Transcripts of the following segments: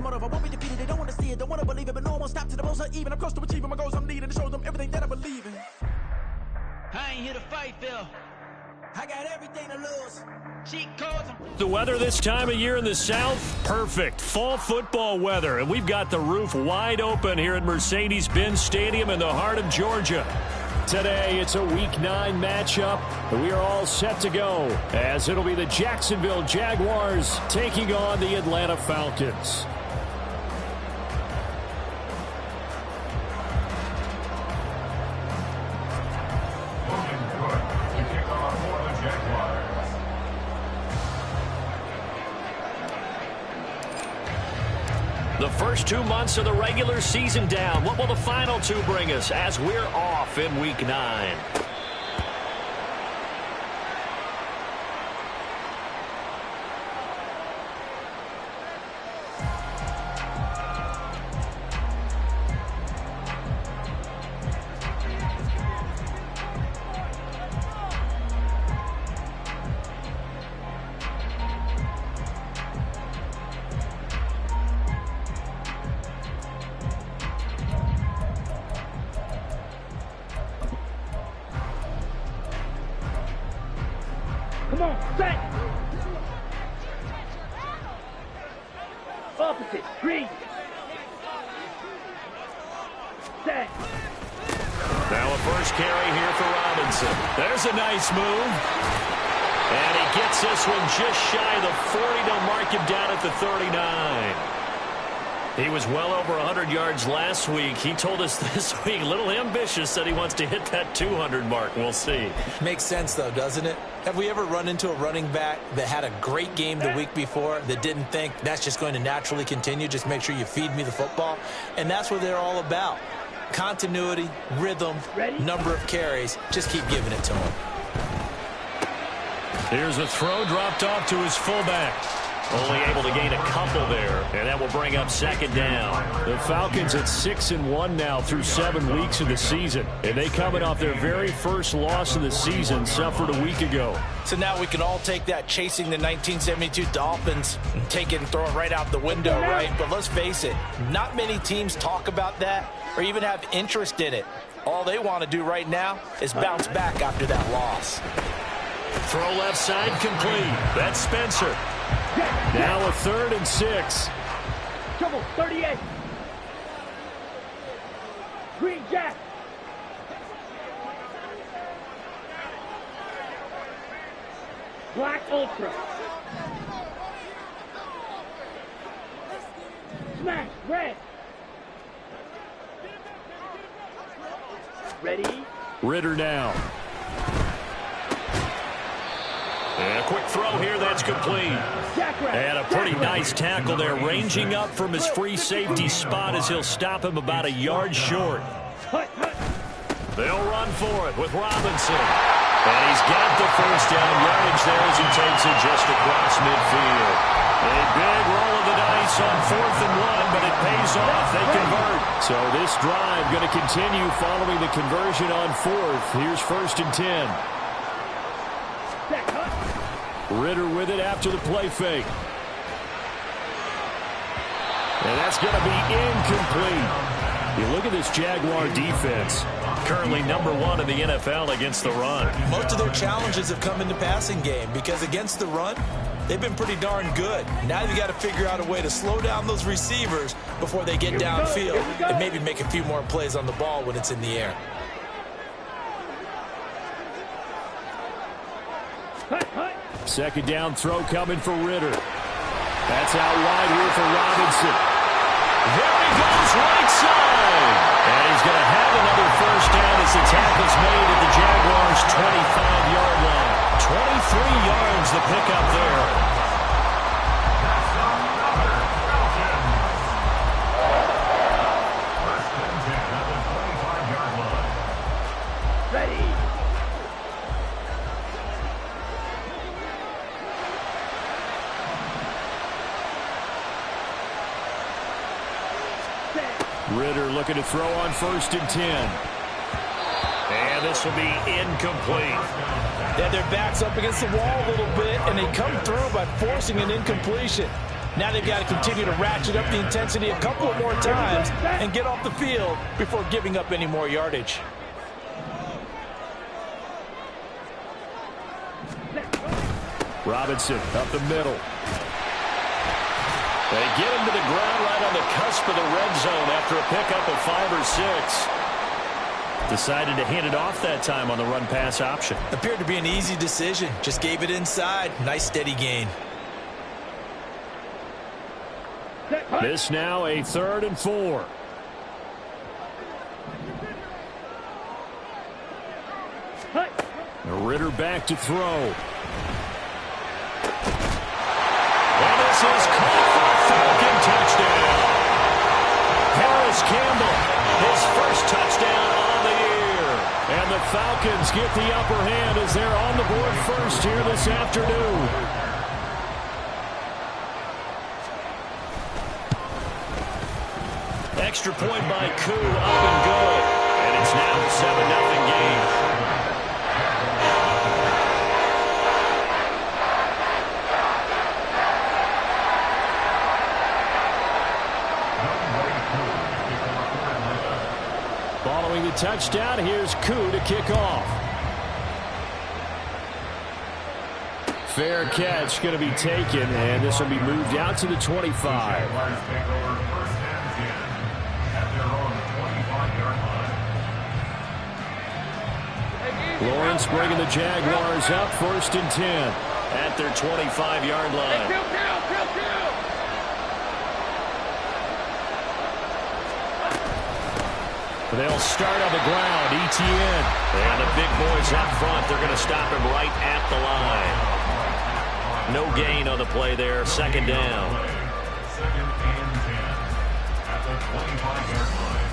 motive. I won't be defeated. They don't want to see it, don't want to believe it, but no one won't stop to the most or even. I'm close to achieving my goals. I'm needing to show them everything that I believe in. I ain't here to fight, Phil. I got everything to lose. Cheat codes. The weather this time of year in the South, perfect. Fall football weather, and we've got the roof wide open here at Mercedes-Benz Stadium in the heart of Georgia. Today, it's a Week 9 matchup, and we are all set to go, as it'll be the Jacksonville Jaguars taking on the Atlanta Falcons. The first 2 months of the regular season down. What will the final 2 bring us as we're off in Week 9? Come on, set! Opposite, green! Set! Now a first carry here for Robinson. There's a nice move. And he gets this one just shy of the 40. They'll mark him down at the 39. He was well over 100 yards last week. He told us this week, a little ambitious, that he wants to hit that 200 mark. We'll see. Makes sense, though, doesn't it? Have we ever run into a running back that had a great game the week before that didn't think that's just going to naturally continue? Just make sure you feed me the football. And that's what they're all about. Continuity, rhythm, number of carries. Just keep giving it to him. Here's a throw dropped off to his fullback. Only able to gain a couple there, and that will bring up second down. The Falcons at 6-1 now through 7 weeks of the season, and they coming off their very first loss of the season, suffered a week ago. So now we can all take that chasing the 1972 Dolphins and take it and throw it right out the window, right? But let's face it, not many teams talk about that or even have interest in it. All they want to do right now is bounce back after that loss. Throw left side complete. That's Spencer. Now a 3rd and 6. Trouble, 38. Green Jack. Black Ultra. Smash, red. Ready? Ritter now. And a quick throw here, that's complete. And a pretty nice tackle there, ranging up from his free safety spot as he'll stop him about a yard short. They'll run for it with Robinson. And he's got the first down yardage there as he takes it just across midfield. A big roll of the dice on 4th and 1, but it pays off. They convert. So this drive going to continue following the conversion on 4th. Here's 1st and 10. Ritter with it after the play fake. And that's going to be incomplete. You look at this Jaguar defense. Currently number 1 in the NFL against the run. Most of their challenges have come in the passing game because against the run, they've been pretty darn good. Now you got to figure out a way to slow down those receivers before they get downfield and maybe make a few more plays on the ball when it's in the air. Second down throw coming for Ritter. That's out wide here for Robinson. There he goes, right side. And he's going to have another first down as the tackle's made at the Jaguars' 25-yard line. 23 yards the pickup there. Ready. Ritter looking to throw on 1st and 10. And this will be incomplete. They had their backs up against the wall a little bit, and they come through by forcing an incompletion. Now they've got to continue to ratchet up the intensity a couple more times and get off the field before giving up any more yardage. Robinson up the middle. They get him to the ground right on the cusp of the red zone after a pickup of 5 or 6. Decided to hand it off that time on the run-pass option. Appeared to be an easy decision. Just gave it inside. Nice steady gain. This now a 3rd and 4. Ritter back to throw. And this is caught for a Falcon touchdown. Harris Campbell, his first touchdown on the year. And the Falcons get the upper hand as they're on the board first here this afternoon. Extra point by Koo, up and good. And it's now a 7-0 game. Following the touchdown, here's Koo to kick off. Fair catch going to be taken, and this will be moved out to the 25. Lawrence bringing the Jaguars up 1st and 10 at their 25-yard line. They'll start on the ground. Etienne. And the big boys up front. They're going to stop him right at the line. No gain on the play there. 2nd down. 2nd and 10 at the 25-yard line.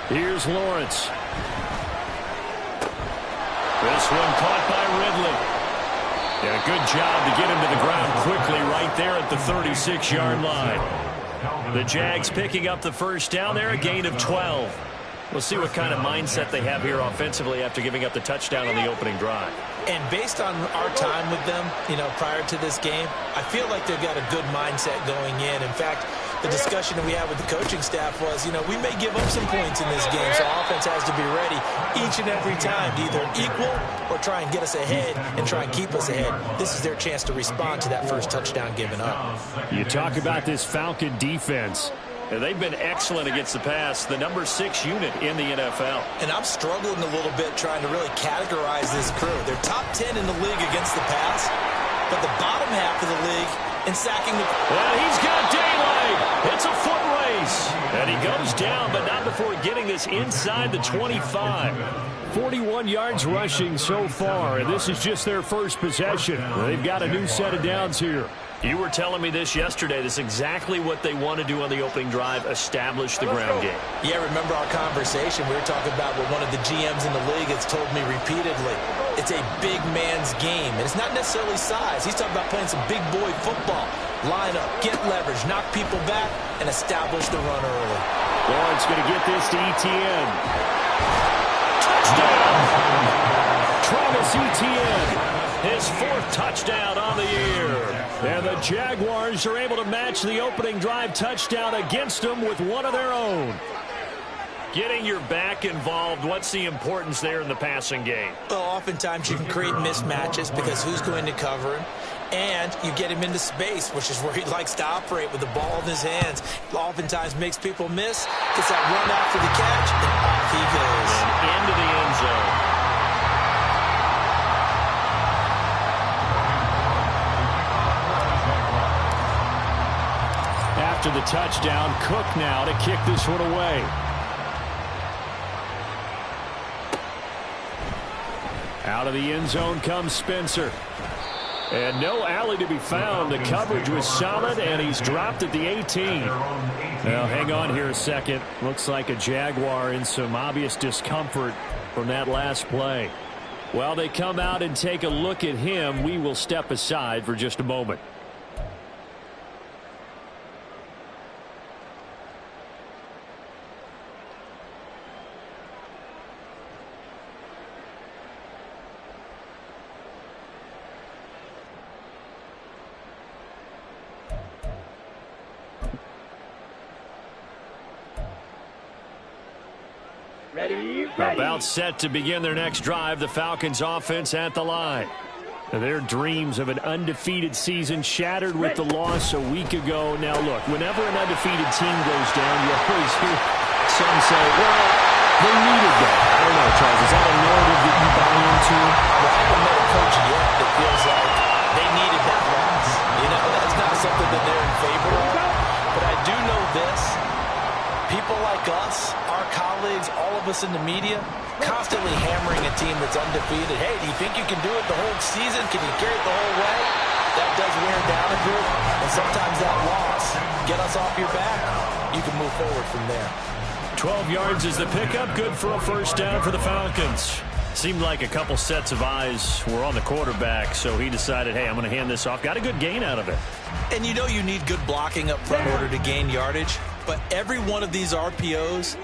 Here's Lawrence. This one caught by Ridley. And a good job to get him to the ground quickly right there at the 36-yard line. The Jags picking up the first down there, a gain of 12. We'll see what kind of mindset they have here offensively after giving up the touchdown on the opening drive. And based on our time with them, prior to this game, I feel like they've got a good mindset going in. In fact, the discussion that we had with the coaching staff was, we may give up some points in this game, so offense has to be ready each and every time to either equal or try and get us ahead and try and keep us ahead. This is their chance to respond to that first touchdown given up. You talk about this Falcon defense. They've been excellent against the pass, the number 6 unit in the NFL. And I'm struggling a little bit trying to really categorize this crew. They're top 10 in the league against the pass, but the bottom half of the league in sacking the... And he's got daylight. It's a foot race. And he goes down, but not before getting this inside the 25. 41 yards rushing so far, and this is just their first possession. They've got a new set of downs here. You were telling me this yesterday. This is exactly what they want to do on the opening drive, establish the ground game. Yeah, remember our conversation. We were talking about what one of the GMs in the league has told me repeatedly. It's a big man's game, and it's not necessarily size. He's talking about playing some big boy football. Line up, get leverage, knock people back, and establish the run early. Lawrence going to get this to Etienne. Touchdown! Travis Etienne. His 4th touchdown on the year. And the Jaguars are able to match the opening drive touchdown against them with one of their own. Getting your back involved, what's the importance there in the passing game? Well, oftentimes you can create mismatches because who's going to cover him? And you get him into space, which is where he likes to operate with the ball in his hands. Oftentimes makes people miss, gets that run after the catch, and off he goes. And into the end zone. After the touchdown, Cook now to kick this one away. Out of the end zone comes Spencer. And no alley to be found. The coverage was solid, and he's dropped at the 18. Now, hang on here a second. Looks like a Jaguar in some obvious discomfort from that last play. While they come out and take a look at him, we will step aside for just a moment. About set to begin their next drive, the Falcons offense at the line. Their dreams of an undefeated season shattered with the loss a week ago. Now look, whenever an undefeated team goes down, you always hear some say, well, they needed that. I don't know, Charles, is that a narrative that you buy into? Well, I haven't met a coach yet that feels like they needed that loss. You know, that's not something that they're in favor of. But I do know this. People like us, our colleagues, all of us in the media, constantly hammering a team that's undefeated. Hey, do you think you can do it the whole season? Can you carry it the whole way? That does wear down a group, and sometimes that loss, get us off your back, you can move forward from there. 12 yards is the pickup, good for a first down for the Falcons. Seemed like a couple sets of eyes were on the quarterback, so he decided, hey, I'm going to hand this off. Got a good gain out of it. And you know you need good blocking up front in order to gain yardage. But every one of these RPOs,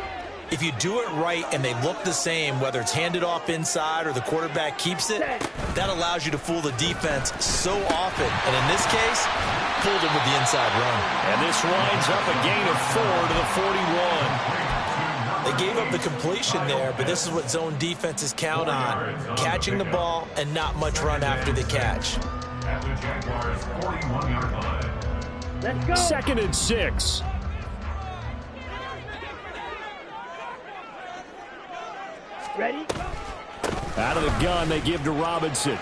if you do it right and they look the same, whether it's handed off inside or the quarterback keeps it, that allows you to fool the defense so often. And in this case, fooled him with the inside run. And this winds up a gain of 4 to the 41. They gave up the completion there, but this is what zone defenses count on. Catching the ball and not much run after the catch. At the Jaguars' 41-yard line. Let's go. 2nd and 6. Ready? Out of the gun, they give to Robinson. Oh,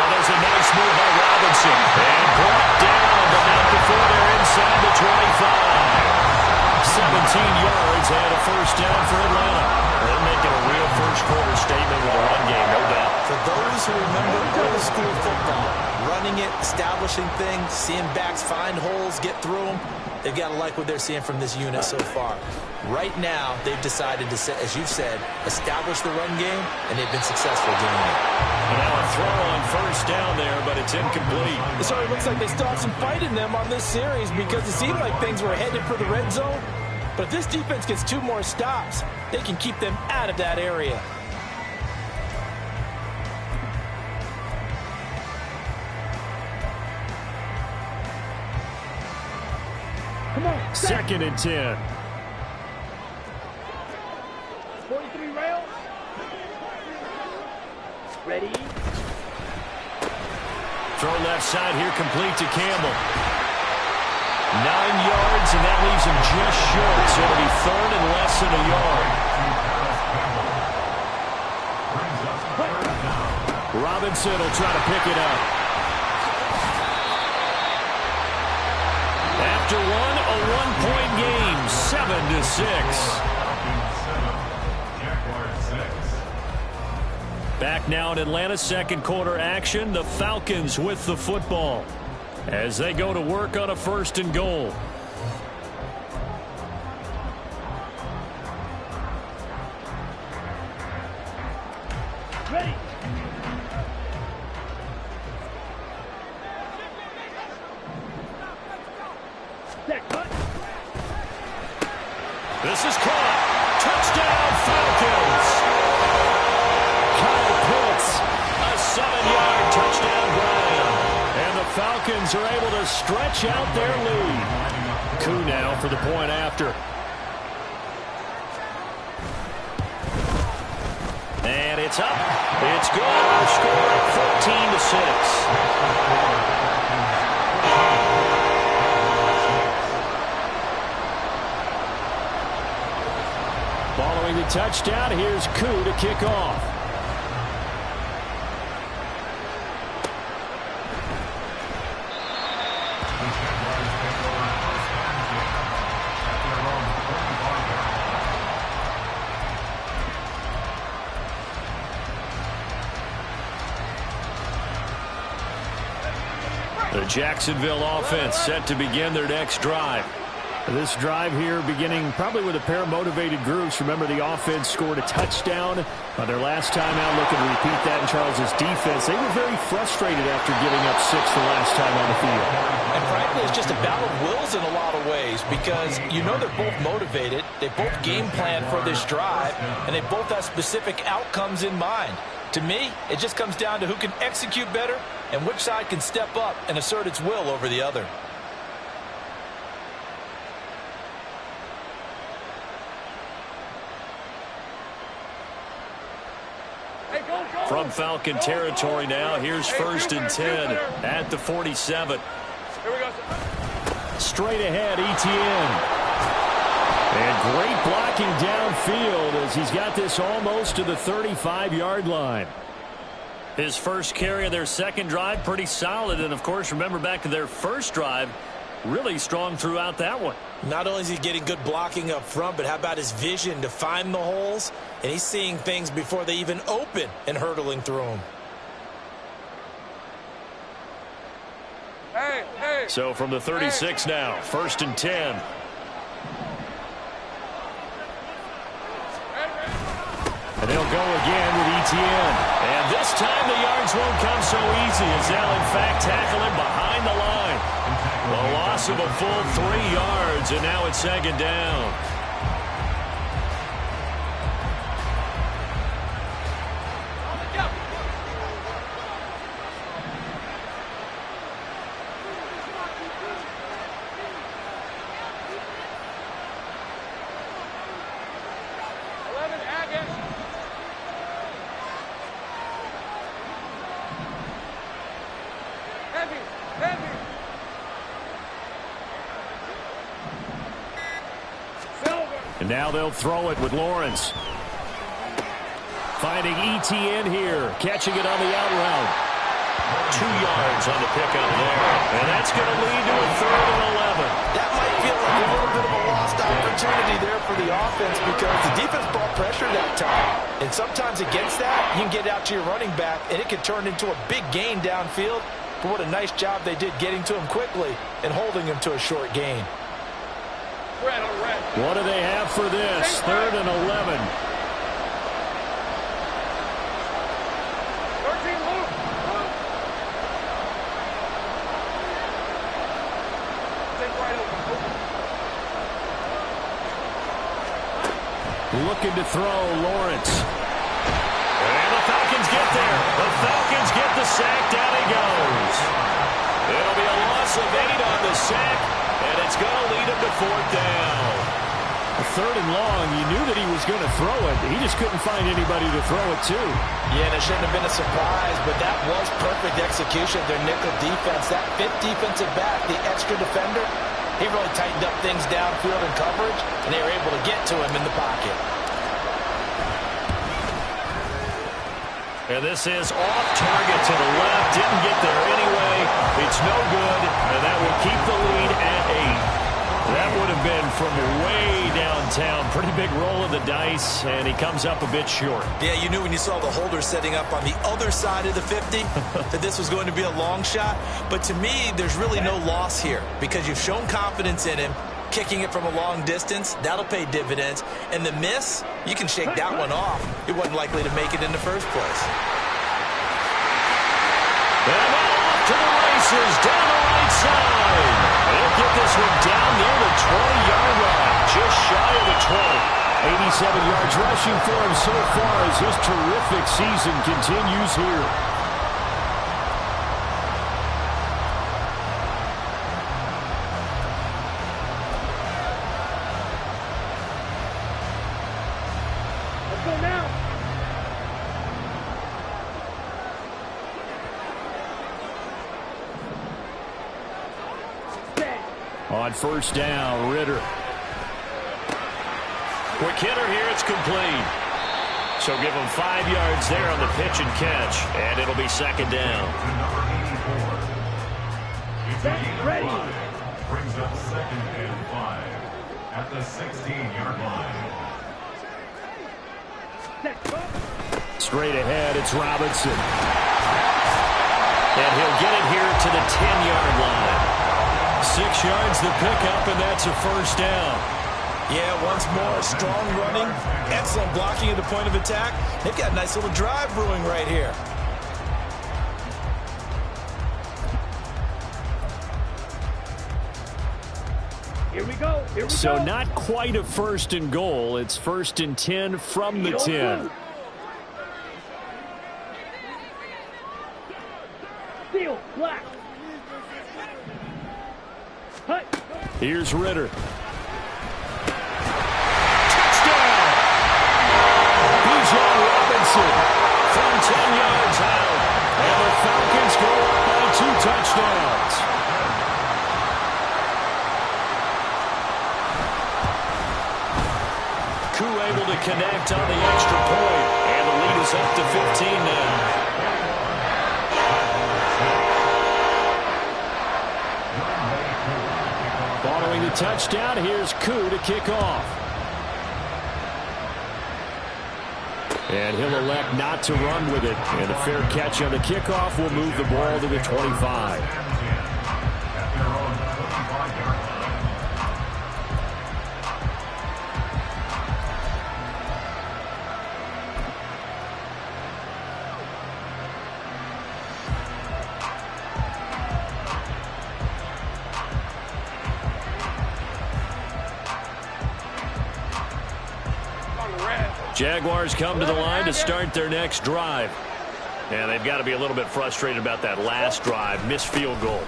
there's a nice move by Robinson. And brought down, but not before they're inside the 25. 17 yards and a first down for Atlanta. They're making a real first-quarter statement with a run game, no doubt. For those who remember old school football, running it, establishing things, seeing backs find holes, get through them, they've got to like what they're seeing from this unit so far. Right now, they've decided to, as you've said, establish the run game, and they've been successful doing it. And now a throw on first down there, but it's incomplete. It sort of looks like they still have some fight in them on this series because it seemed like things were headed for the red zone. But if this defense gets 2 more stops, they can keep them out of that area. Come on. 2nd and 10. 43 rail. Ready? Throw left side here, complete to Campbell. 9 yards, and that leaves him just short, so it'll be 3rd and less than a yard. Robinson will try to pick it up. After one, a 1-point game, 7-6. Back now in Atlanta's second quarter action, the Falcons with the football as they go to work on a 1st and goal. Ready? Set, cut. This is caught. Touchdown, Falcons. Kyle Pitts, a 7-yard touchdown grab. And the Falcons are able to stretch out their lead. Koo now for the point after. And it's up. It's good. Score 14-6. Following the touchdown, here's Koo to kick off. The Jacksonville offense set to begin their next drive. This drive here beginning probably with a pair of motivated groups. Remember, the offense scored a touchdown on their last time out, looking to repeat that in Charles's defense. They were very frustrated after giving up 6 the last time on the field. And frankly, it's just a battle of wills in a lot of ways because you know they're both motivated. They both game plan for this drive, and they both have specific outcomes in mind. To me, it just comes down to who can execute better and which side can step up and assert its will over the other. From Falcon territory now, here's 1st and 10 at the 47. Straight ahead, Etienne. And great blocking downfield as he's got this almost to the 35-yard line. His first carry of their second drive, pretty solid. And, of course, remember back to their first drive, really strong throughout that one. Not only is he getting good blocking up front, but how about his vision to find the holes? And he's seeing things before they even open and hurdling through them. So from the 36 now, 1st and 10. And they'll go again with Etienne. And this time the yards won't come so easy as they'll, in fact, tackle him behind the line. The loss of a full 3 yards, and now it's 2nd down. And now they'll throw it with Lawrence. Finding Etienne here, catching it on the out route. 2 yards on the pickup there. And that's going to lead to a 3rd and 11. That might feel like a little bit of a lost opportunity there for the offense because the defense brought pressure that time. And sometimes against that, you can get out to your running back, and it can turn into a big gain downfield. But what a nice job they did getting to him quickly and holding him to a short gain. What do they have for this? 3rd and 11. Looking to throw, Lawrence. And the Falcons get there. The Falcons get the sack. Down he goes. It'll be a loss of 8 on the sack, and it's going to lead him to 4th down. A 3rd and long, you knew that he was going to throw it. He just couldn't find anybody to throw it to. Yeah, and it shouldn't have been a surprise, but that was perfect execution of their nickel defense. That 5th defensive back, the extra defender, he really tightened up things downfield in coverage, and they were able to get to him in the pocket. And this is off target to the left. Didn't get there anyway. It's no good, and that will keep the lead at 8. That would have been from way downtown. Pretty big roll of the dice, and he comes up a bit short. Yeah, you knew when you saw the holder setting up on the other side of the 50 that this was going to be a long shot. But to me, there's really no loss here because you've shown confidence in him. Kicking it from a long distance, that'll pay dividends. And the miss, you can shake that one off. It wasn't likely to make it in the first place. And now off to the races down the right side. They'll get this one down near the 20-yard line, just shy of the 20. 87 yards rushing for him so far as his terrific season continues here. Let's go now. On 1st down, Ritter. Quick hitter here, it's complete. So give him 5 yards there on the pitch and catch, and it'll be 2nd down. Ready. Brings up 2nd and 5 at the 16-yard line. Straight ahead, it's Robinson. And he'll get it here to the 10-yard line. 6 yards the pickup, and that's a first down. Yeah, once more, strong running, excellent blocking at the point of attack. They've got a nice little drive brewing right here. Here we go. Here we So go. not quite a first and goal. It's 1st and 10 from the 10. Steel, black. Hut. Here's Ritter. Bijan Robinson from 10 yards out. And the Falcons go up by 2 touchdowns. Koo able to connect on the extra point. And the lead is up to 15 now. Following the touchdown, here's Koo to kick off. And he'll elect not to run with it. And a fair catch on the kickoff will move the ball to the 25. Jaguars come to the line to start their next drive. And they've got to be a little bit frustrated about that last drive, missed field goal.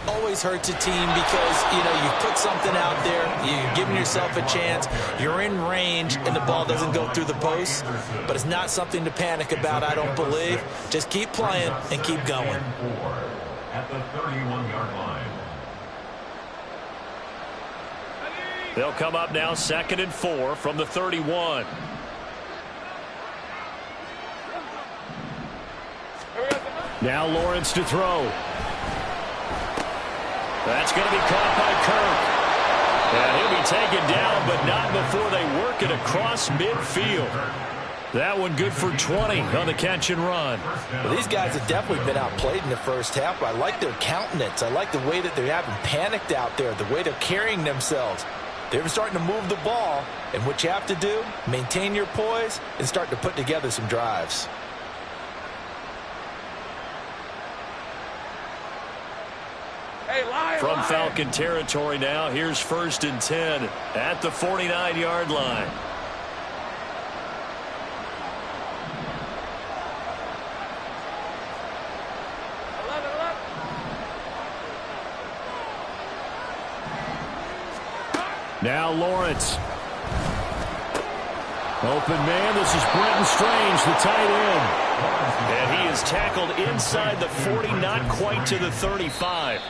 Always hurts a team because, you put something out there, you're giving yourself a chance, you're in range, and the ball doesn't go through the post. But it's not something to panic about, I don't believe. Just keep playing and keep going. At the 31-yard line. They'll come up now 2nd and 4 from the 31. Now Lawrence to throw. That's going to be caught by Kirk. And he'll be taken down, but not before they work it across midfield. That one good for 20 on the catch and run. Well, these guys have definitely been outplayed in the first half, but I like their countenance. I like the way that they haven't panicked out there, the way they're carrying themselves. They're starting to move the ball, and what you have to do, maintain your poise and start to put together some drives. From Falcon territory now, here's 1st and 10 at the 49-yard line. Now Lawrence. Open man, this is Brenton Strange, the tight end. And he is tackled inside the 40, not quite to the 35.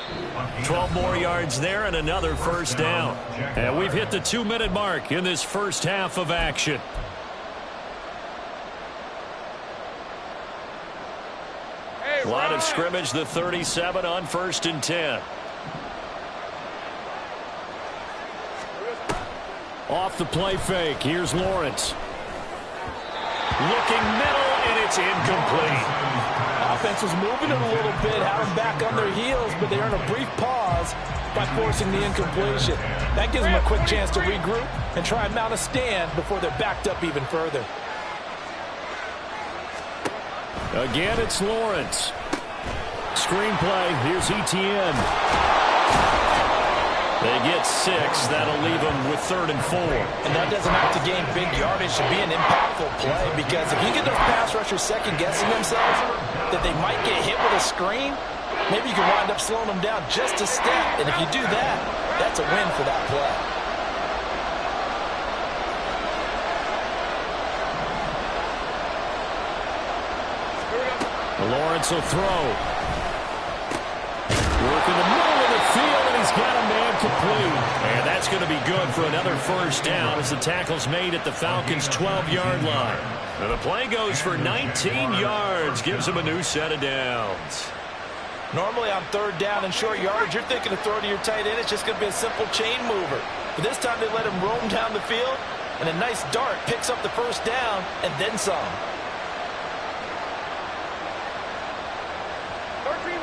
12 more yards there and another first down. And we've hit the 2-minute mark in this first half of action. Line of scrimmage, the 37 on 1st and 10. Off the play fake, here's Lawrence. Looking middle, and it's incomplete. Offense was moving it a little bit, had them back on their heels, but they earn a brief pause by forcing the incompletion. That gives them a quick chance to regroup and try and mount a stand before they're backed up even further. Again, it's Lawrence. Screenplay, here's Etienne. They get 6. That'll leave them with 3rd and 4. And that doesn't have to gain big yardage to be an impactful play, because if you get those pass rushers second-guessing themselves that they might get hit with a screen, maybe you can wind up slowing them down just a step. And if you do that, that's a win for that play. Lawrence will throw. Work in the middle of the field, and he's got a man complete. And that's going to be good for another first down as the tackle's made at the Falcons' 12-yard line. And the play goes for 19 yards, gives them a new set of downs. Normally on 3rd down and short yardage, you're thinking of throw to your tight end. It's just going to be a simple chain mover. But this time they let him roam down the field, and a nice dart picks up the first down and then some. 13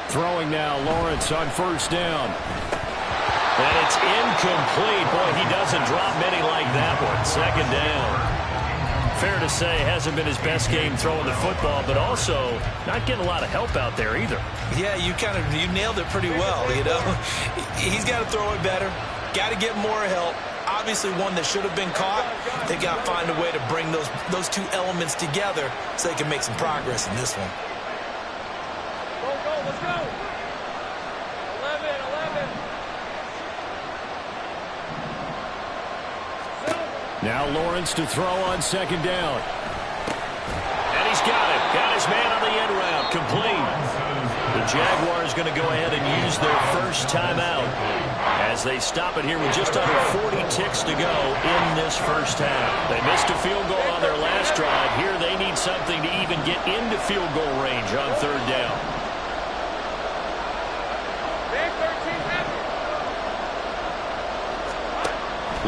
Throwing now, Lawrence on first down. And it's incomplete. Boy, he doesn't drop many like that one. Second down. Fair to say, hasn't been his best game throwing the football, but also not getting a lot of help out there either. Yeah, you nailed it pretty well, you know. He's got to throw it better. Got to get more help. Obviously one that should have been caught. They got to find a way to bring those two elements together so they can make some progress in this one. Let's go. 11. Now Lawrence to throw on second down. And he's got it. Got his man on the end route. Complete. The Jaguars going to go ahead and use their first timeout as they stop it here with just under 40 ticks to go in this first half. They missed a field goal on their last drive. Here they need something to even get into field goal range on third down.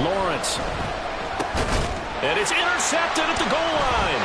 Lawrence. And it's intercepted at the goal line.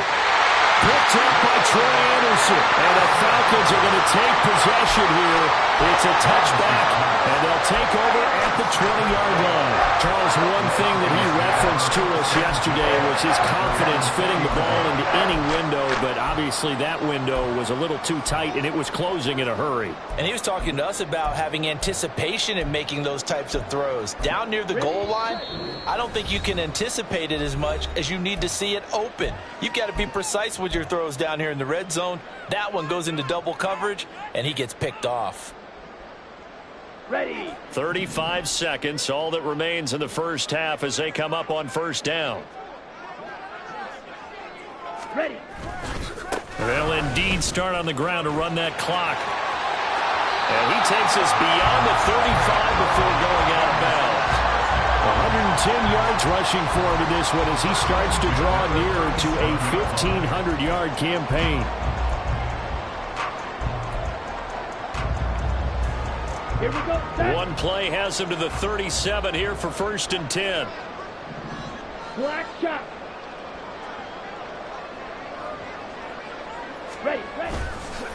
Picked up by Troy Anderson. And the Falcons are going to take possession here. It's a touchback, and they'll take over at the 20-yard line. Charles, one thing that he referenced to us yesterday was his confidence fitting the ball into any window, but obviously that window was a little too tight, and it was closing in a hurry. And he was talking to us about having anticipation in making those types of throws. Down near the goal line, I don't think you can anticipate it as much as you need to see it open. You've got to be precise with your throws down here in the red zone. That one goes into double coverage, and he gets picked off. Ready. 35 seconds, all that remains in the first half as they come up on first down. Ready. They'll indeed start on the ground to run that clock. And he takes us beyond the 35 before going out of bounds. 110 yards rushing for him in this one as he starts to draw nearer to a 1,500-yard campaign. Here we go. Set. One play has him to the 37 here for 1st and 10. Black shot. Ready.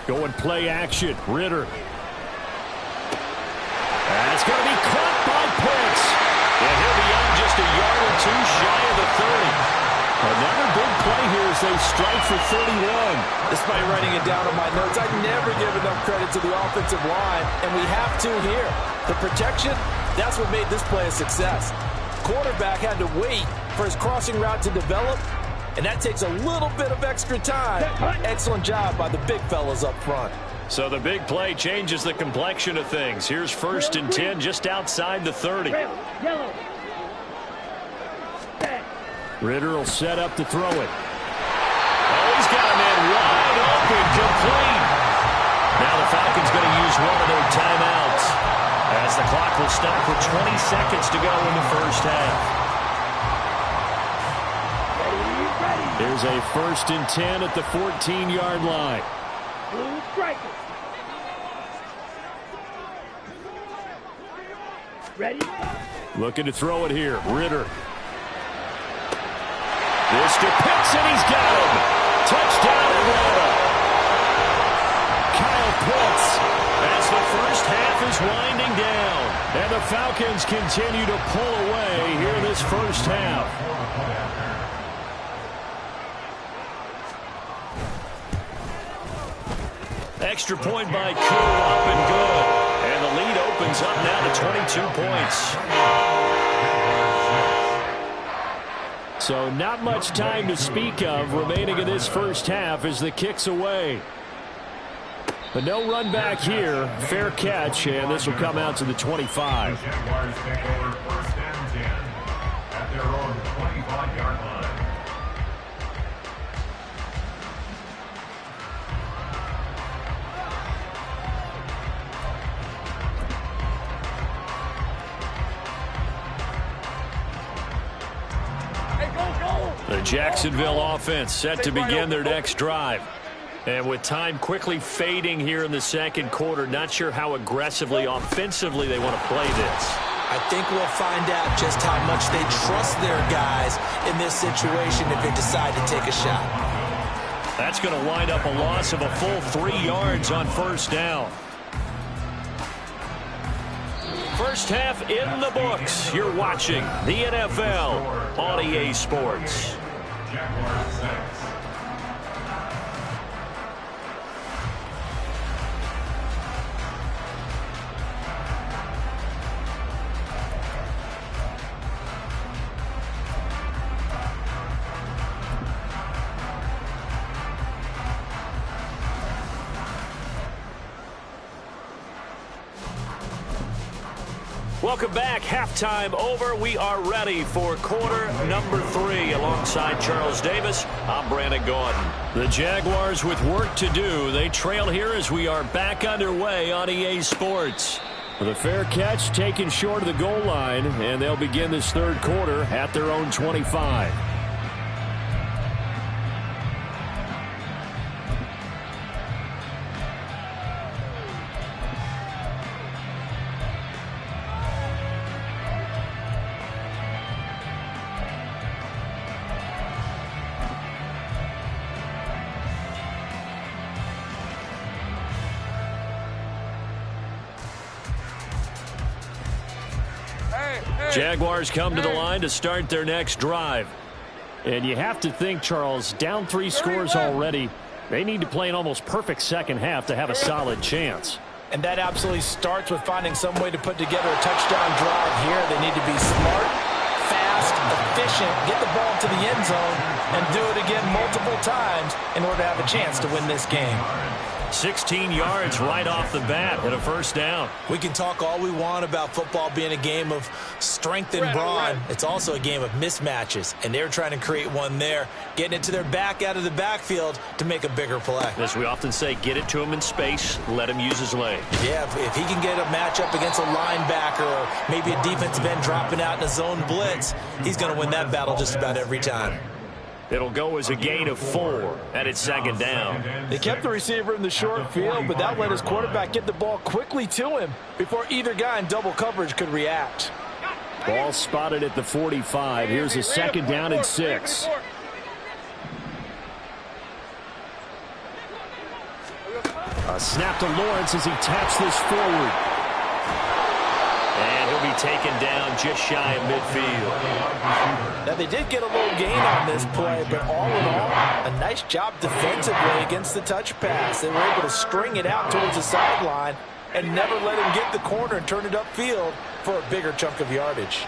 Going play action. Ritter. That's going to be caught by Pitts. And he'll be on just a yard or two shy of the 30. Another big play here as they strike for 31. Despite writing it down on my notes, I never give enough credit to the offensive line, and we have to here. The protection, that's what made this play a success. Quarterback had to wait for his crossing route to develop, and that takes a little bit of extra time. Excellent job by the big fellas up front. So the big play changes the complexion of things. Here's 1st and 10 just outside the 30. Yellow. Ritter will set up to throw it. Oh, he's got a man wide open, complete. Now the Falcons going to use one of their timeouts as the clock will stop with 20 seconds to go in the first half. There's a 1st and 10 at the 14-yard line. Blue striker. Ready. Looking to throw it here. Ritter. This to Pitts, and he's got him. Touchdown, Atlanta. Kyle Pitts. As the first half is winding down. And the Falcons continue to pull away here in this first half. Extra point by Koo, up and good. And the lead opens up now to 22 points. So not much time to speak of remaining in this first half as the kick's away. But no run back here. Fair catch, and this will come out to the 25. The Jaguars take over 1st and 10 at their own 25-yard line. The Jacksonville offense set to begin their next drive. And with time quickly fading here in the second quarter, not sure how aggressively, offensively they want to play this. I think we'll find out just how much they trust their guys in this situation if they decide to take a shot. That's going to wind up a loss of a full 3 yards on first down. First half in the books. You're watching the NFL on EA Sports. Jaguars 6. Welcome back. Halftime over. We are ready for quarter number 3. Alongside Charles Davis, I'm Brandon Gaudin. The Jaguars with work to do. They trail here as we are back underway on EA Sports. The fair catch taken short of the goal line, and they'll begin this third quarter at their own 25. Jaguars come to the line to start their next drive. And you have to think, Charles, down 3 scores already. They need to play an almost perfect second half to have a solid chance. And that absolutely starts with finding some way to put together a touchdown drive here. They need to be smart, fast, efficient, get the ball to the end zone, and do it again multiple times in order to have a chance to win this game. 16 yards right off the bat and a first down. We can talk all we want about football being a game of strength and brawn. It's also a game of mismatches, and they're trying to create one there, getting it to their back out of the backfield to make a bigger play. As we often say, get it to him in space, let him use his leg. Yeah, if he can get a matchup against a linebacker or maybe a defensive end dropping out in a zone blitz, he's going to win that battle just about every time. It'll go as a gain of 4, and it's second down. They kept the receiver in the short field, but that let his quarterback get the ball quickly to him before either guy in double coverage could react. Ball spotted at the 45. Here's a second down and 6. A snap to Lawrence as he taps this forward. And he'll be taken down just shy of midfield. Now, they did get a little gain on this play, but all in all, a nice job defensively against the touch pass. They were able to string it out towards the sideline and never let him get the corner and turn it upfield for a bigger chunk of yardage.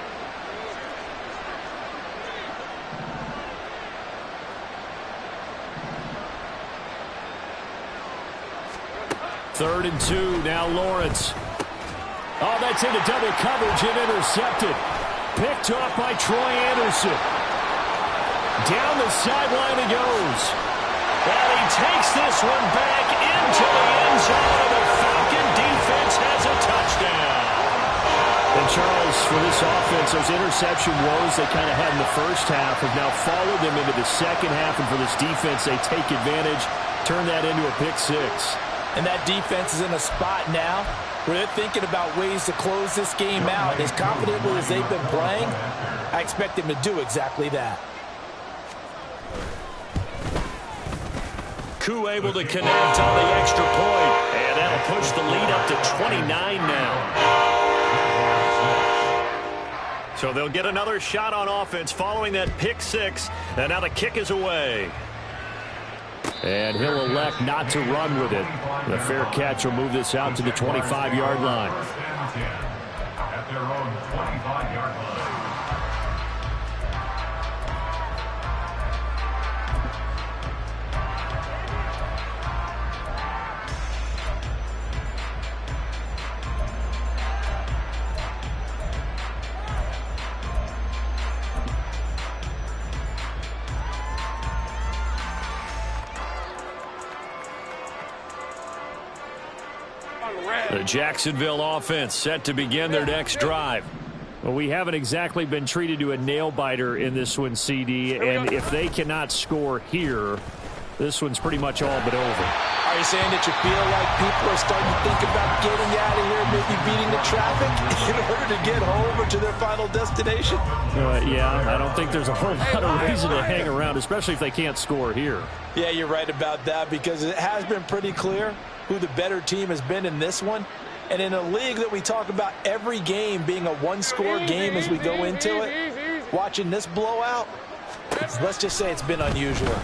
Third and 2, now Lawrence. Oh, that's into double coverage and intercepted. Picked off by Troy Anderson. Down the sideline he goes. And he takes this one back into the end zone, and the Falcon defense has a touchdown. And Charles, for this offense, those interception woes they kind of had in the first half have now followed them into the second half, and for this defense, they take advantage, turn that into a pick 6. And that defense is in a spot now where they're thinking about ways to close this game out. As confidently as they've been playing, I expect them to do exactly that. Koo able to connect on the extra point, and that'll push the lead up to 29 now. So they'll get another shot on offense following that pick 6, and now the kick is away. And he'll elect not to run with it. The fair catch will move this out to the 25-yard line. At their own 25-yard line. The Jacksonville offense set to begin their next drive. Well, we haven't exactly been treated to a nail-biter in this one, CD, and if they cannot score here, this one's pretty much all but over. Are you saying that you feel like people are starting to think about getting out of here, maybe beating the traffic in order to get home or to their final destination? Yeah, I don't think there's a whole lot of reason to hang around, especially if they can't score here. Yeah, you're right about that, because it has been pretty clear who the better team has been in this one. And in a league that we talk about every game being a one-score game as we go into it, watching this blowout, let's just say it's been unusual.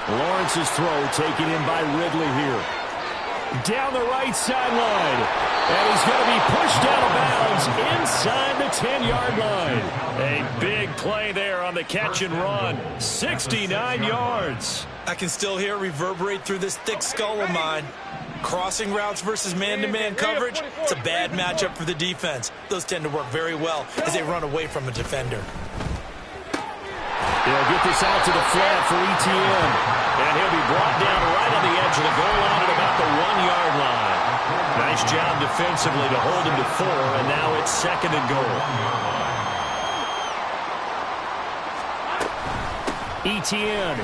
Lawrence's throw taken in by Ridley here. Down the right sideline. And he's going to be pushed out of bounds inside the 10-yard line. A big play there on the catch and run. 69 yards. I can still hear it reverberate through this thick skull of mine. Crossing routes versus man-to-man coverage, it's a bad matchup for the defense. Those tend to work very well as they run away from a defender. They'll get this out to the flat for Etienne. And he'll be brought down right on the edge of the goal line at about the 1-yard line. Nice job defensively to hold him to 4, and now it's 2nd and goal. Etienne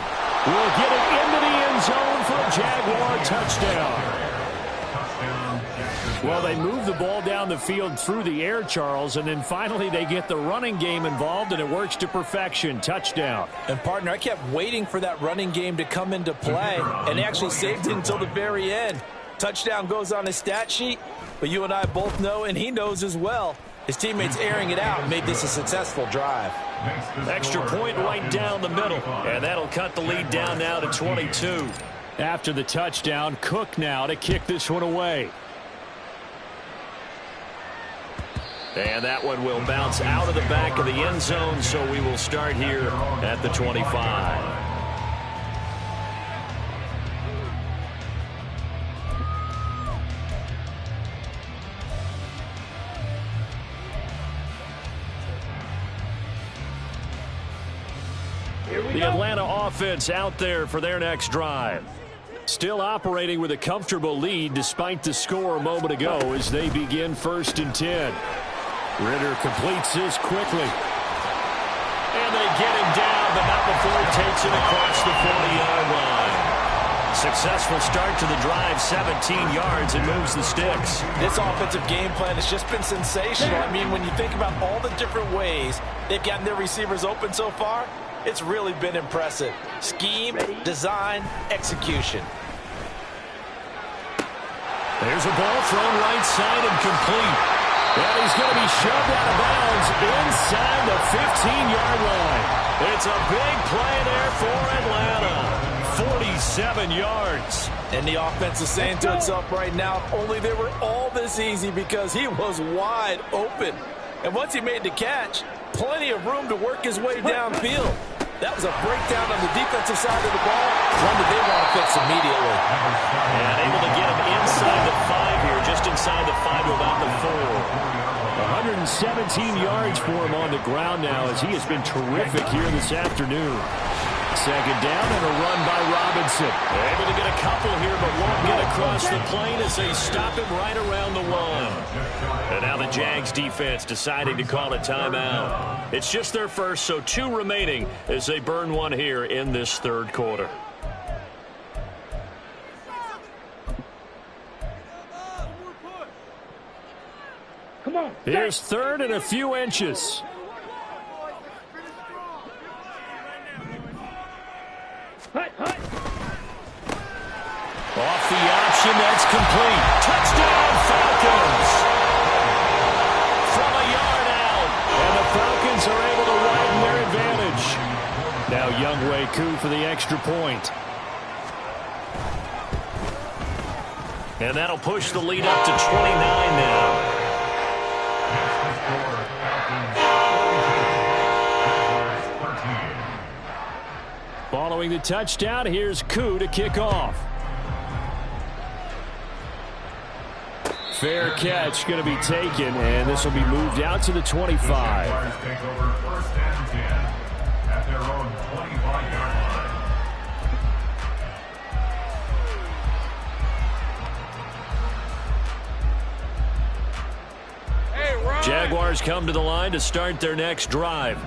will get it into the end zone for a Jaguar touchdown. Well, they move the ball down the field through the air, Charles, and then finally they get the running game involved, and it works to perfection. Touchdown. And, partner, I kept waiting for that running game to come into play, and they actually saved it until the very end. Touchdown goes on his stat sheet, but you and I both know, and he knows as well, his teammates airing it out made this a successful drive. Extra point right down the middle, and that'll cut the lead down now to 22. After the touchdown, Cook now to kick this one away. And that one will bounce out of the back of the end zone, so we will start here at the 25. The Atlanta offense out there for their next drive. Still operating with a comfortable lead despite the score a moment ago as they begin 1st and 10. Ritter completes this quickly. And they get him down, but not before he takes it across the 40-yard line. Successful start to the drive, 17 yards, and moves the sticks. This offensive game plan has just been sensational. I mean, when you think about all the different ways they've gotten their receivers open so far, it's really been impressive. Scheme, design, execution. There's a ball thrown right side and complete. And he's going to be shoved out of bounds inside the 15-yard line. It's a big play there for Atlanta. 47 yards. And the offense is saying to itself right now, if only they were all this easy, because he was wide open. And once he made the catch, plenty of room to work his way downfield. That was a breakdown on the defensive side of the ball, one that they want to fix immediately. And able to get him inside the 5 here, just inside the 5 to about the 4. 117 yards for him on the ground now as he has been terrific here this afternoon. 2nd down and a run by Robinson. Able to get a couple here, but won't get across the plane as they stop him right around the 1. And now the Jags defense deciding to call a timeout. It's just their first, so 2 remaining as they burn one here in this 3rd quarter. Come on. Here's 3rd and a few inches. Off the option, that's complete. Touchdown, Falcons! From a yard out. And the Falcons are able to widen their advantage. Now Younghoe Koo for the extra point. And that'll push the lead up to 29 now. Following the touchdown, here's Koo to kick off. Fair catch going to be taken, and this will be moved out to the 25. Take over 1st and 10 at their own 25-yard line. Jaguars come to the line to start their next drive.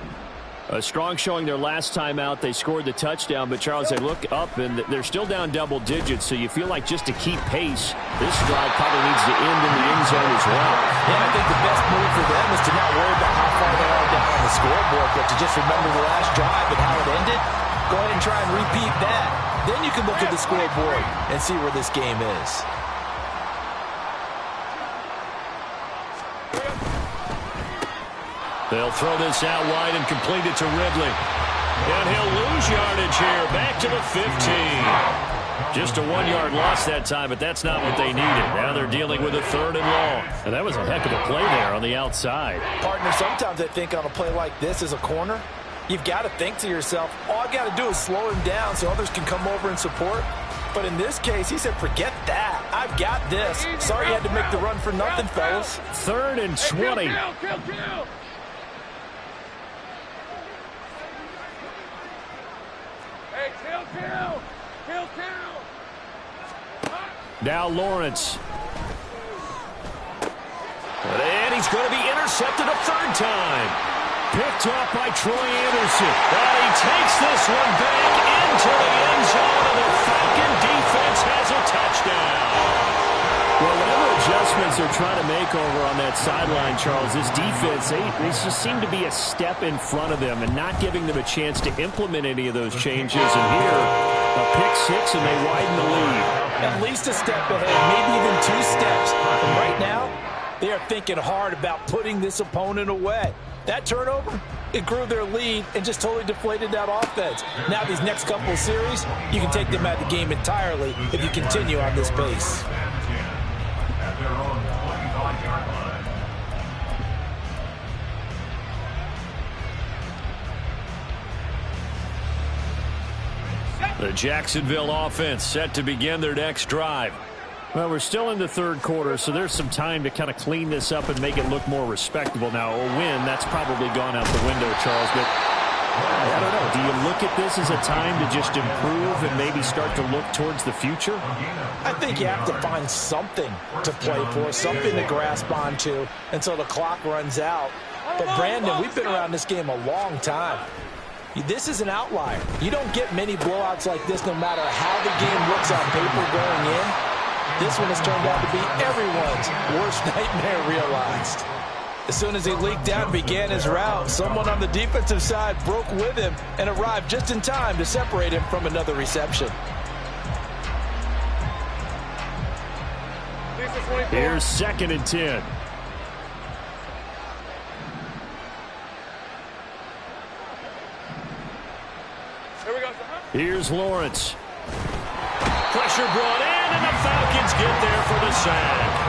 A strong showing their last time out. They scored the touchdown, but, Charles, they look up, and they're still down double digits, so you feel like just to keep pace, this drive probably needs to end in the end zone as well. Yeah, I think the best move for them is to not worry about how far they are down on the scoreboard, but to just remember the last drive and how it ended. Go ahead and try and repeat that. Then you can look at the scoreboard and see where this game is. They'll throw this out wide and complete it to Ridley. And he'll lose yardage here. Back to the 15. Just a 1-yard loss that time, but that's not what they needed. Now they're dealing with a 3rd and long. And that was a heck of a play there on the outside. Partner, sometimes I think on a play like this as a corner, you've got to think to yourself, all I've got to do is slow him down so others can come over and support. But in this case, he said, forget that. I've got this. Sorry you had to make the run for nothing, fellas. 3rd and 20. Kill. Now Lawrence. And he's going to be intercepted a 3rd time. Picked off by Troy Anderson. And he takes this one back into the end zone, and the Falcon defense has a touchdown. Well, whatever adjustments they're trying to make over on that sideline, Charles, this defense, they just seem to be a step in front of them and not giving them a chance to implement any of those changes. And here, a pick 6, and they widen the lead. At least a step ahead, maybe even 2 steps. And right now, they are thinking hard about putting this opponent away. That turnover, it grew their lead and just totally deflated that offense. Now these next couple of series, you can take them out of the game entirely if you continue on this pace. At their own 25-yard line. The Jacksonville offense set to begin their next drive. Well, we're still in the 3rd quarter, so there's some time to kind of clean this up and make it look more respectable. Now, a win, that's probably gone out the window, Charles, but I don't know. Do you look at this as a time to just improve and maybe start to look towards the future? I think you have to find something to play for, something to grasp onto until the clock runs out. But, Brandon, we've been around this game a long time. This is an outlier. You don't get many blowouts like this no matter how the game looks on paper going in. This one has turned out to be everyone's worst nightmare realized. As soon as he leaked out and began his route, someone on the defensive side broke with him and arrived just in time to separate him from another reception. Here's 2nd and 10. Here's Lawrence. Pressure brought in, and the Falcons get there for the sack.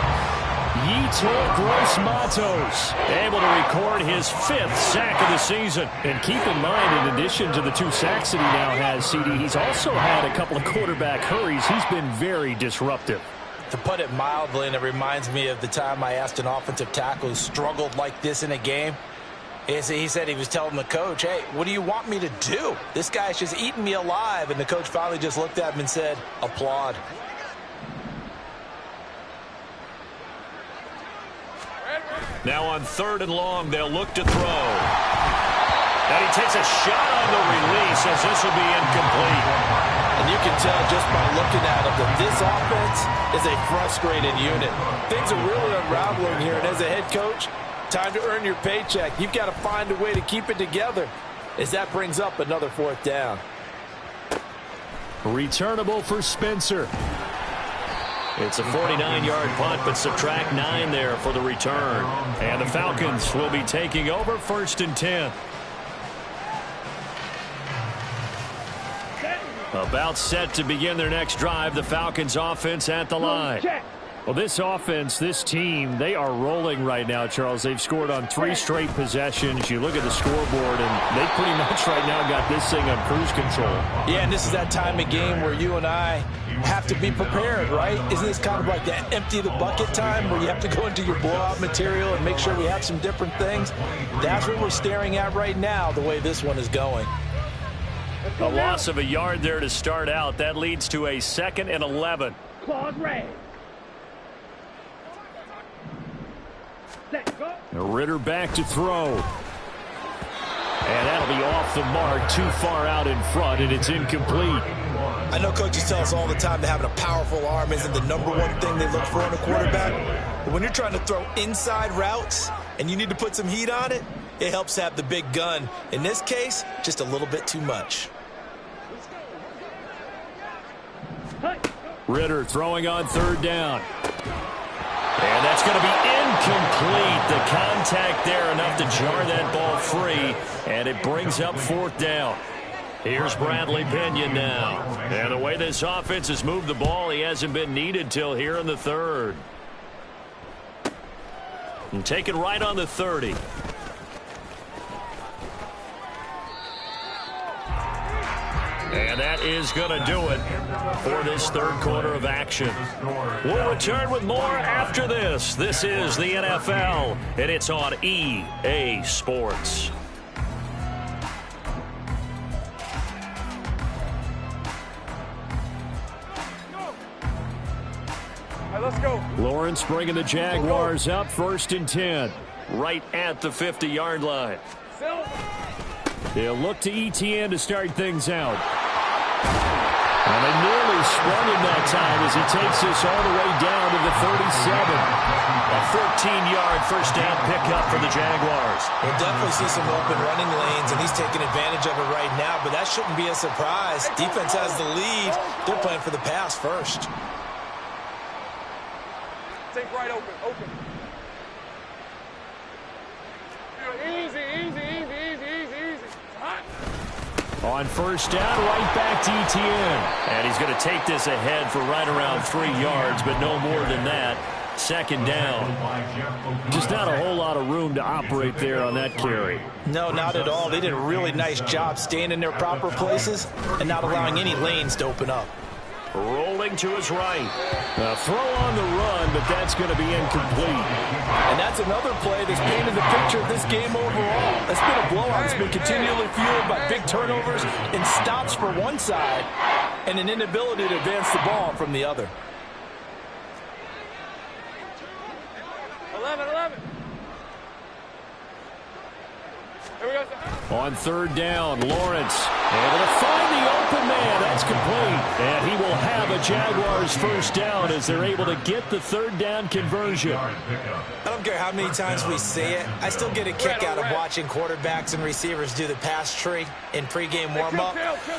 Yetur Gross-Matos able to record his 5th sack of the season. And keep in mind, in addition to the 2 sacks that he now has, CD, he's also had a couple of quarterback hurries. He's been very disruptive. To put it mildly, and it reminds me of the time I asked an offensive tackle who struggled like this in a game. He said he was telling the coach, hey, what do you want me to do? This guy's just eating me alive. And the coach finally just looked at him and said, applaud. Now on 3rd and long, they'll look to throw. And he takes a shot on the release as this will be incomplete. And you can tell just by looking at him that this offense is a frustrated unit. Things are really unraveling here. And as a head coach, time to earn your paycheck. You've got to find a way to keep it together as that brings up another 4th down. Returnable for Spencer. It's a 49-yard punt, but subtract 9 there for the return. And the Falcons will be taking over 1st and 10. About set to begin their next drive. The Falcons offense at the line. Well, this offense, this team, they are rolling right now, Charles. They've scored on 3 straight possessions. You look at the scoreboard, and they pretty much right now got this thing on cruise control. Yeah, and this is that time of game where you and I have to be prepared, right? Isn't this kind of like that empty the bucket time where you have to go into your blowout material and make sure we have some different things? That's what we're staring at right now, the way this one is going. A loss of a yard there to start out. That leads to a 2nd and 11. Claws red. Ritter back to throw. And that'll be off the mark, too far out in front, and it's incomplete. I know coaches tell us all the time that having a powerful arm isn't the number one thing they look for in a quarterback. But when you're trying to throw inside routes and you need to put some heat on it, it helps have the big gun. In this case, just a little bit too much. Ritter throwing on third down. And that's going to be incomplete. The contact there enough to jar that ball free, and it brings up fourth down. Here's Bradley Pinion now. And the way this offense has moved the ball, he hasn't been needed till here in the third. And taken right on the 30. And that is going to do it for this third quarter of action. We'll return with more after this. This is the NFL, and it's on EA Sports. Let's go. Lawrence bringing the Jaguars up, 1st and 10. Right at the 50-yard line. They'll look to Etienne to start things out. And they nearly sprung him that time as he takes this all the way down to the 37. A 14-yard first down pickup for the Jaguars. We'll definitely see some open running lanes, and he's taking advantage of it right now, but that shouldn't be a surprise. Defense has the lead. They're playing for the pass first. Take right open. Easy. Hot. On first down, right back to Etienne. And he's going to take this ahead for right around 3 yards, but no more than that. Second down. Just not a whole lot of room to operate there on that carry. No, not at all. They did a really nice job staying in their proper places and not allowing any lanes to open up. Rolling to his right. A throw on the run, but that's going to be incomplete. And that's another play that's painted the picture of this game overall. It's been a blowout. It's been continually fueled by big turnovers and stops for one side and an inability to advance the ball from the other. 11. Here we go. On third down, Lawrence able to find the open man. That's complete. And he will have a Jaguars first down as they're able to get the third down conversion. I don't care how many times we see it. I still get a kick out of watching quarterbacks and receivers do the pass tree in pregame warm-up.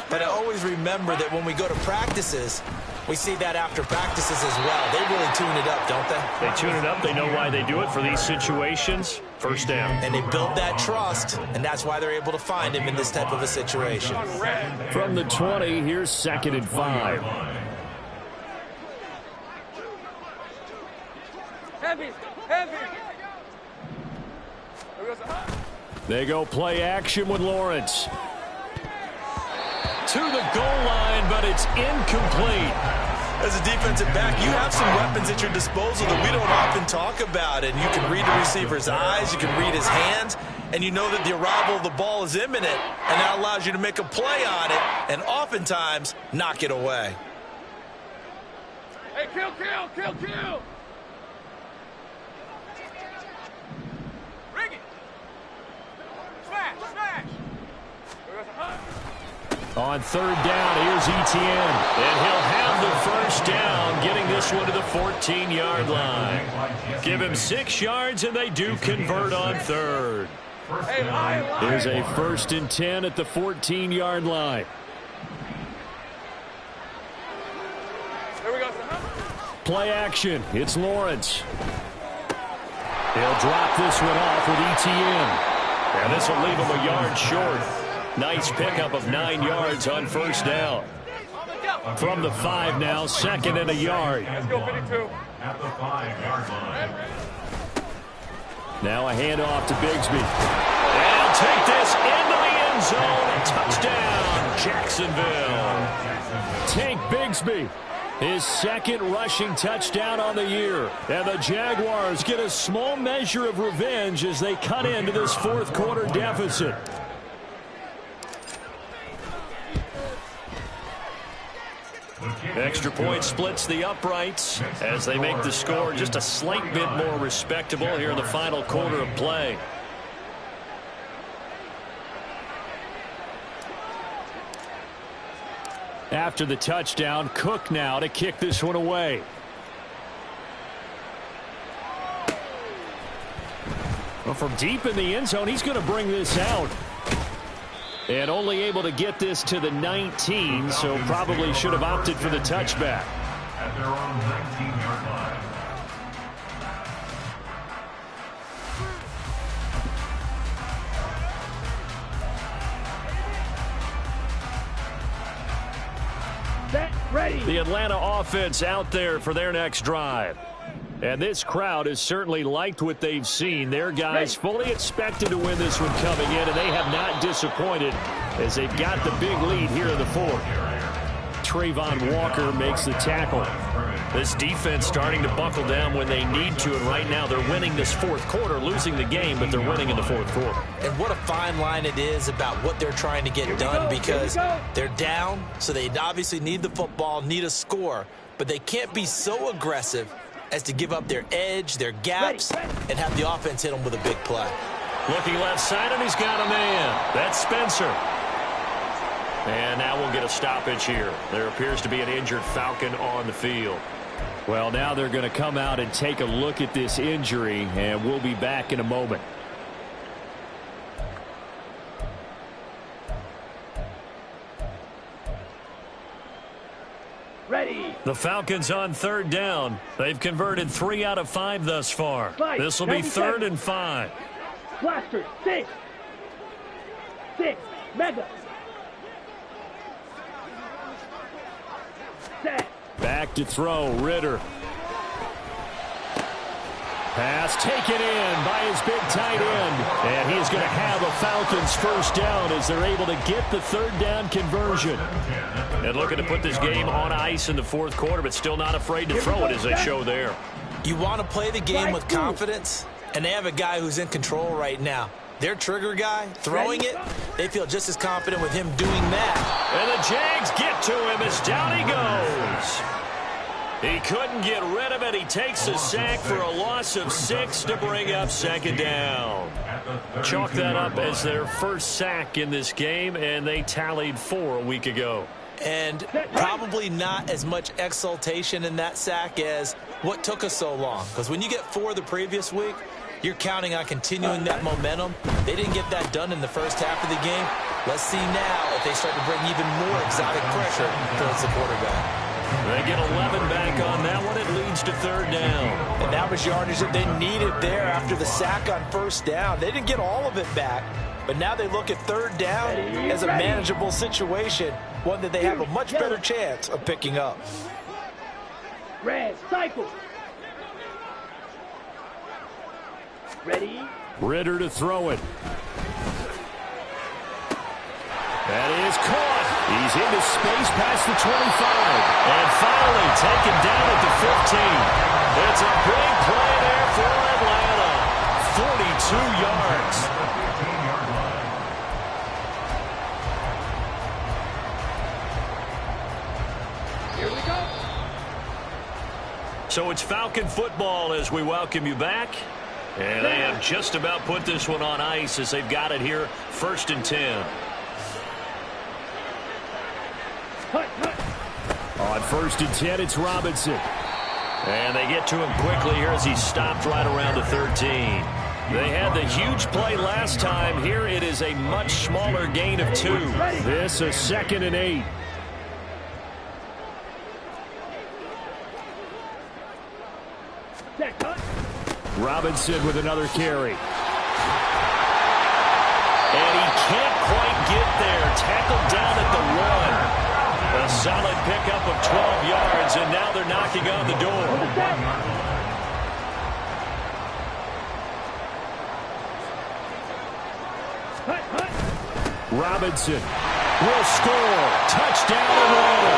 But I always remember that when we go to practices, we see that after practices as well. They really tune it up, don't they? They tune it up. They know why they do it for these situations. First down. And they build that trust, and that's why they're able to find him in this type of a situation. From the 20, here's 2nd and 5. Heavy. They go play action with Lawrence. To the goal line, but it's incomplete. As a defensive back, you have some weapons at your disposal that we don't often talk about. And you can read the receiver's eyes, you can read his hands, and you know that the arrival of the ball is imminent. And that allows you to make a play on it and oftentimes knock it away. Hey, kill. Ring it. Smash. On third down, here's Etienne. And he'll have the first down, getting this one to the 14-yard line. Give him 6 yards, and they do convert on third. Here's a 1st and 10 at the 14-yard line. There we go. Play action. It's Lawrence. He'll drop this one off with Etienne. And this will leave him a yard short. Nice pickup of 9 yards on first down. From the 5 now, 2nd and a yard. Let's go, 52. At the 5-yard line. Now a handoff to Bigsby. And he'll take this into the end zone. Touchdown, Jacksonville. Tank Bigsby, his 2nd rushing touchdown on the year. And the Jaguars get a small measure of revenge as they cut into this 4th quarter deficit. Extra point splits the uprights as they make the score just a slight bit more respectable here in the final quarter of play. After the touchdown, Cook now to kick this one away. Well, from deep in the end zone, he's going to bring this out. And only able to get this to the 19, so probably should have opted for the touchback. At their own 19-yard line. Ready. The Atlanta offense out there for their next drive. And this crowd has certainly liked what they've seen. Their guys fully expected to win this one coming in, and they have not disappointed as they've got the big lead here in the fourth. Trayvon Walker makes the tackle. This defense starting to buckle down when they need to, and right now they're winning this fourth quarter, losing the game, but they're winning in the fourth quarter. And what a fine line it is about what they're trying to get done, because they're down, so they obviously need the football, need a score, but they can't be so aggressive as to give up their edge, their gaps, and have the offense hit them with a big play. Looking left side, and he's got a man. That's Spencer. And now we'll get a stoppage here. There appears to be an injured Falcon on the field. Well, now they're going to come out and take a look at this injury, and we'll be back in a moment. Ready. The Falcons on third down. They've converted 3 out of 5 thus far. This will be 3rd and 5. Blaster. 6. Mega. Set. Back to throw, Ritter. Pass taken in by his big tight end. And he is going to have a Falcons first down as they're able to get the third down conversion. And looking to put this game on ice in the fourth quarter, but still not afraid to throw it as they show there. You want to play the game with confidence, and they have a guy who's in control right now. Their trigger guy, throwing it, they feel just as confident with him doing that. And the Jags get to him as down he goes. He couldn't get rid of it. He takes a sack for a loss of 6 to bring up second down. Chalk that up as their first sack in this game, and they tallied 4 a week ago. And probably not as much exultation in that sack as what took us so long. Because when you get 4 the previous week, you're counting on continuing that momentum. They didn't get that done in the first half of the game. Let's see now if they start to bring even more exotic pressure towards the quarterback. They get 11 back on that one. It leads to third down. And that was yardage that they needed there after the sack on first down. They didn't get all of it back, but now they look at third down as a manageable situation, one that they have a much better chance of picking up. Red, cycle. Ready. Ritter to throw it. That is caught. He's into space past the 25. And finally taken down at the 15. It's a big play there for Atlanta. 42 yards. Here we go. So it's Falcon football as we welcome you back. And they have just about put this one on ice as they've got it here, 1st and 10. On 1st and 10, it's Robinson. And they get to him quickly here as he stopped right around the 13. They had the huge play last time. Here it is a much smaller gain of 2. This a 2nd and 8. Robinson with another carry. And he can't quite get there. Tackled down at the 1. A solid pickup of 12 yards, and now they're knocking on the door. Robinson will score. Touchdown, Atlanta.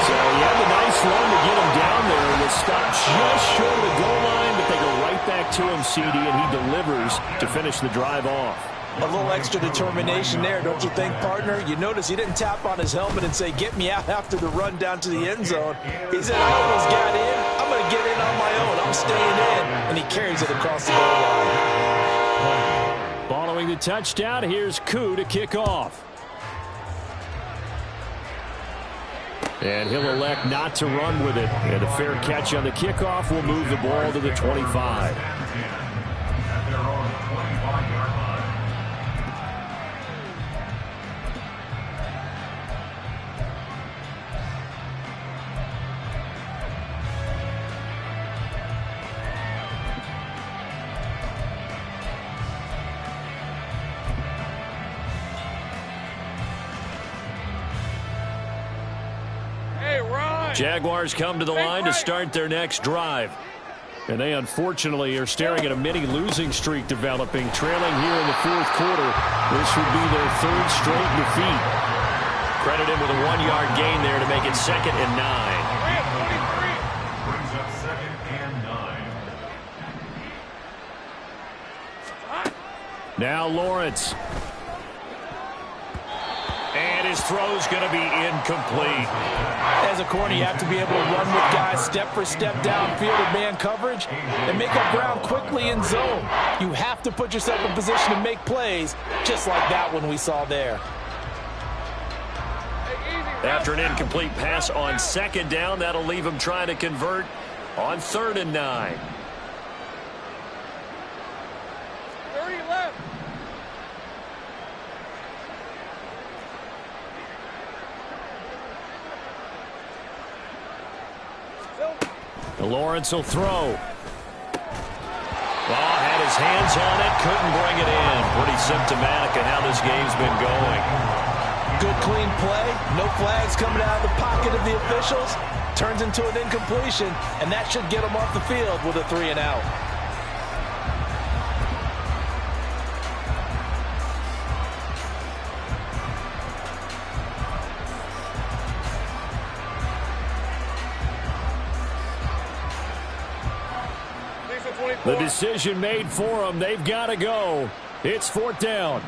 So he had a nice run to get him down there. It was stopped just short of the goal line, but they go right back to him, CD, and he delivers to finish the drive off. A little extra determination there, don't you think, partner? You notice he didn't tap on his helmet and say, get me out after the run down to the end zone. He said, I almost got in. I'm going to get in on my own. I'm staying in. And he carries it across the goal line. Following the touchdown, here's Koo to kick off. And he'll elect not to run with it. And a fair catch on the kickoff will move the ball to the 25. At their own 25-yard line. Jaguars come to the line to start their next drive. And they unfortunately are staring at a mini losing streak developing, trailing here in the fourth quarter. This would be their third straight defeat. Credit him with a 1-yard gain there to make it 2nd and 9. Brings up 2nd and 9. Now Lawrence. And his throw's going to be incomplete. As a corner, you have to be able to run with guys step for step downfield in man coverage and make up ground quickly in zone. You have to put yourself in position to make plays, just like that one we saw there. After an incomplete pass on 2nd down, that'll leave him trying to convert on 3rd and 9. 30 left. Lawrence will throw. Oh, had his hands on it, couldn't bring it in. Pretty symptomatic of how this game's been going. Good clean play, no flags coming out of the pocket of the officials. Turns into an incompletion, and that should get him off the field with a 3 and out. The decision made for them. They've got to go. It's 4th down.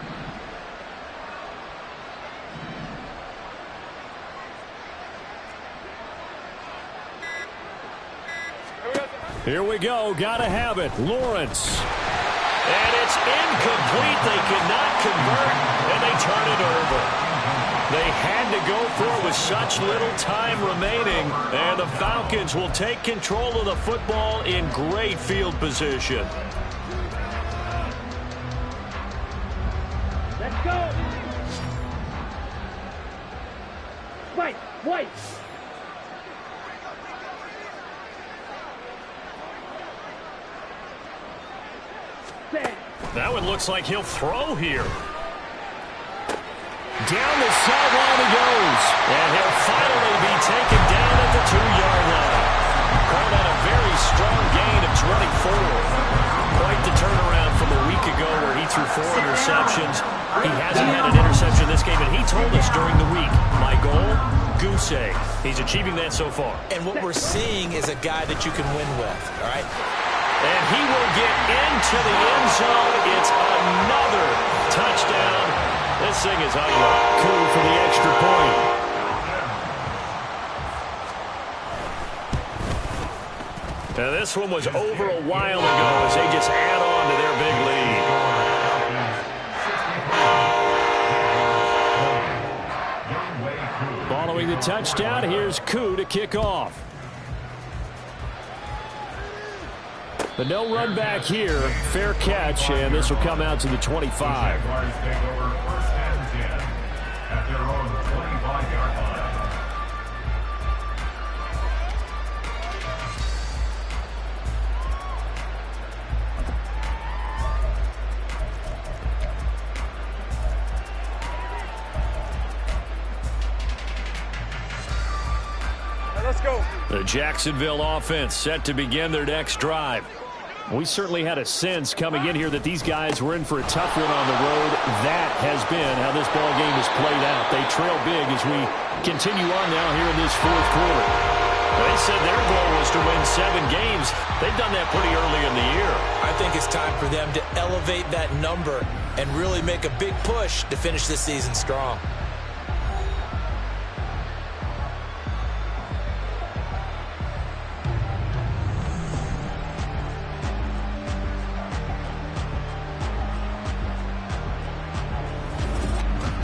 Here we go. Got to have it. Lawrence. And it's incomplete. They could not convert, and they turn it over. They had to go for it with such little time remaining, and the Falcons will take control of the football in great field position. Let's go. White, white. That one looks like he'll throw here. Down the sideline he goes. And he'll finally be taken down at the 2-yard line. Call that a very strong gain of 24. Quite the turnaround from a week ago where he threw 4 interceptions. He hasn't had an interception this game, and he told us during the week, my goal, goose egg. He's achieving that so far. And what we're seeing is a guy that you can win with, all right? And he will get into the end zone. It's another touchdown. This thing is ugly. Cool for the extra point. Now this one was over a while ago as they just add on to their big lead. Following the touchdown, here's Koo to kick off. But no run back here. Fair catch, and this will come out to the 25. Jaguars take over 1st and 10 at their own 25-yard line. Let's go. The Jacksonville offense set to begin their next drive. We certainly had a sense coming in here that these guys were in for a tough one on the road. That has been how this ball game has played out. They trail big as we continue on now here in this fourth quarter. They said their goal was to win 7 games. They've done that pretty early in the year. I think it's time for them to elevate that number and really make a big push to finish this season strong.